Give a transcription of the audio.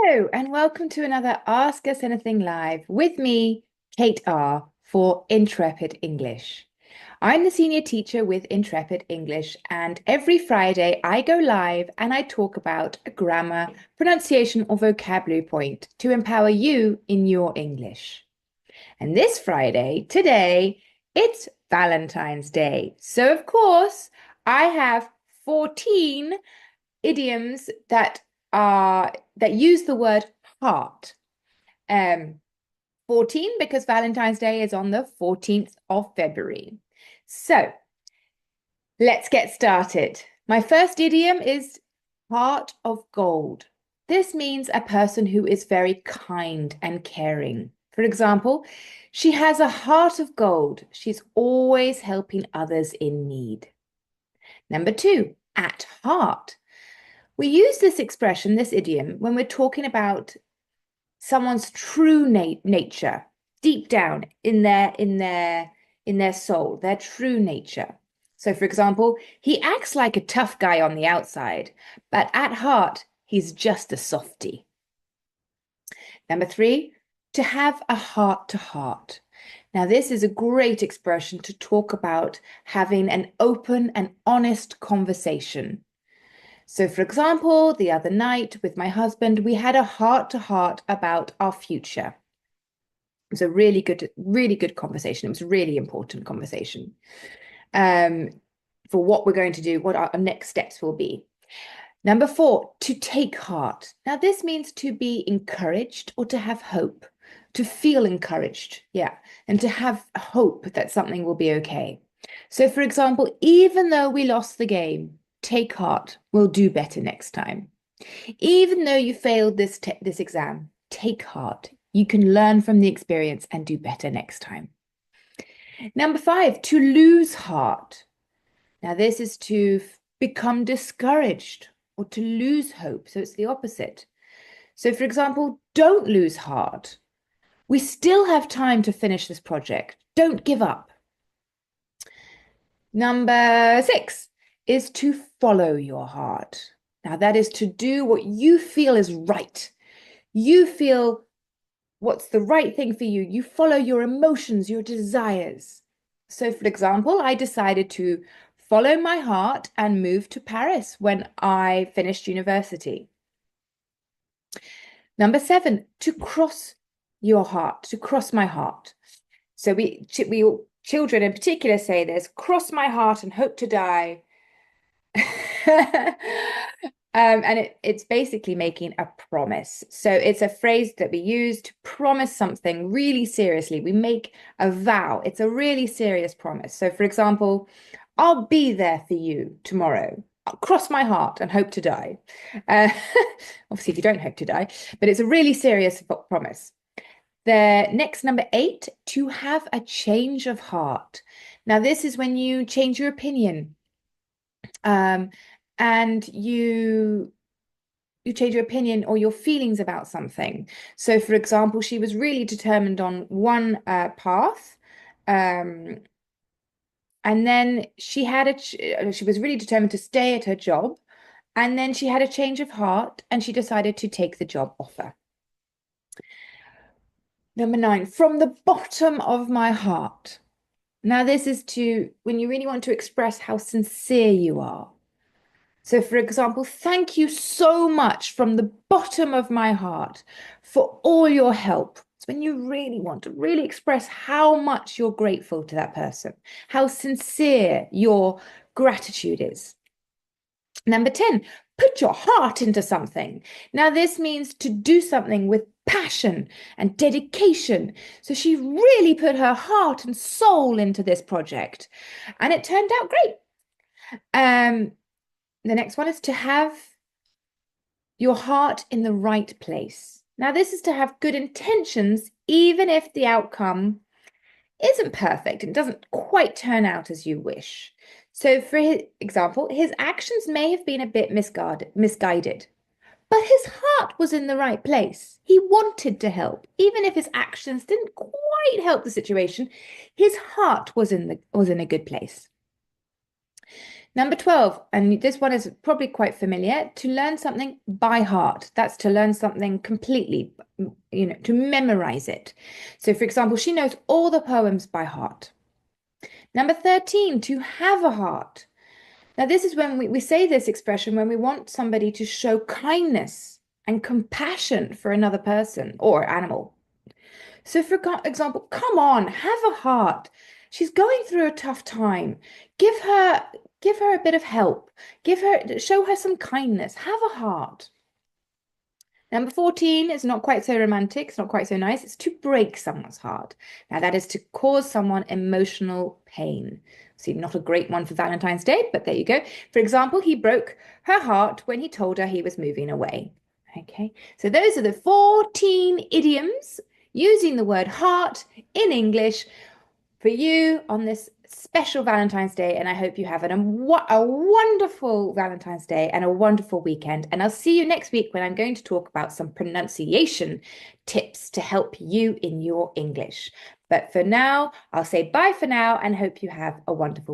Hello, and welcome to another Ask Us Anything Live with me, Kate R, for Intrepid English. I'm the senior teacher with Intrepid English, and every Friday I go live and I talk about a grammar, pronunciation, or vocabulary point to empower you in your English. And this Friday, today, it's Valentine's Day. So, of course, I have 14 idioms that use the word heart. 14 because Valentine's Day is on the 14th of February. So let's get started. My first idiom is heart of gold. This means a person who is very kind and caring. For example, she has a heart of gold. She's always helping others in need. Number two, at heart. We use this expression, this idiom, when we're talking about someone's true nature, deep down in their soul, their true nature. So, for example, he acts like a tough guy on the outside, but at heart, he's just a softie. Number three, to have a heart to heart. Now, this is a great expression to talk about having an open and honest conversation. So, for example, the other night with my husband, we had a heart-to-heart about our future. It was a really good conversation. It was a really important conversation for what we're going to do, what our next steps will be. Number four, to take heart. Now, this means to be encouraged or to have hope, to feel encouraged, and to have hope that something will be okay. So, for example, even though we lost the game, take heart, we'll do better next time. Even though you failed this exam, take heart. You can learn from the experience and do better next time. Number five, to lose heart. Now, this is to become discouraged or to lose hope. So it's the opposite. So, for example, don't lose heart. We still have time to finish this project. Don't give up. Number six is to follow your heart. Now, that is to do what you feel is right. You feel what's the right thing for you. You follow your emotions, your desires. So, for example, I decided to follow my heart and move to Paris when I finished university. Number seven, to cross your heart, to cross my heart. So we children in particular say this, cross my heart and hope to die. And it's basically making a promise. So it's a phrase that we use to promise something really seriously. We make a vow. It's a really serious promise. So, for example, I'll be there for you tomorrow. I'll cross my heart and hope to die. Obviously, if you don't hope to die, but it's a really serious promise. The next, number eight, to have a change of heart. Now, this is when you change your opinion. And you change your opinion or your feelings about something. So, for example, she was really determined on one path, and then she was really determined to stay at her job, and then she had a change of heart and she decided to take the job offer. Number nine, from the bottom of my heart. Now, this is when you really want to express how sincere you are. So, for example, thank you so much from the bottom of my heart for all your help. It's when you really want to really express how much you're grateful to that person, how sincere your gratitude is. Number 10, put your heart into something. Now, this means to do something with passion and dedication. So she really put her heart and soul into this project, and it turned out great. The next one is to have your heart in the right place. Now, this is to have good intentions, even if the outcome isn't perfect and doesn't quite turn out as you wish. So, for example, his actions may have been a bit misguided, but his heart was in the right place. He wanted to help, even if his actions didn't quite help the situation. His heart was in a good place. Number 12, and this one is probably quite familiar, to learn something by heart. That's to learn something completely, to memorize it. So, for example, she knows all the poems by heart. Number 13, to have a heart. Now, this is when we say this expression when we want somebody to show kindness and compassion for another person or animal. So, for example, come on, have a heart. She's going through a tough time. Give her, give her a bit of help. Show her some kindness. Have a heart. Number 14 is not quite so romantic. It's not quite so nice. It's to break someone's heart. Now, that is to cause someone emotional pain. See, not a great one for Valentine's Day, but there you go. For example, he broke her heart when he told her he was moving away. Okay, so those are the 14 idioms using the word heart in English for you on this special Valentine's Day. And I hope you have a wonderful Valentine's Day and a wonderful weekend. And I'll see you next week when I'm going to talk about some pronunciation tips to help you in your English. But for now, I'll say bye for now and hope you have a wonderful week.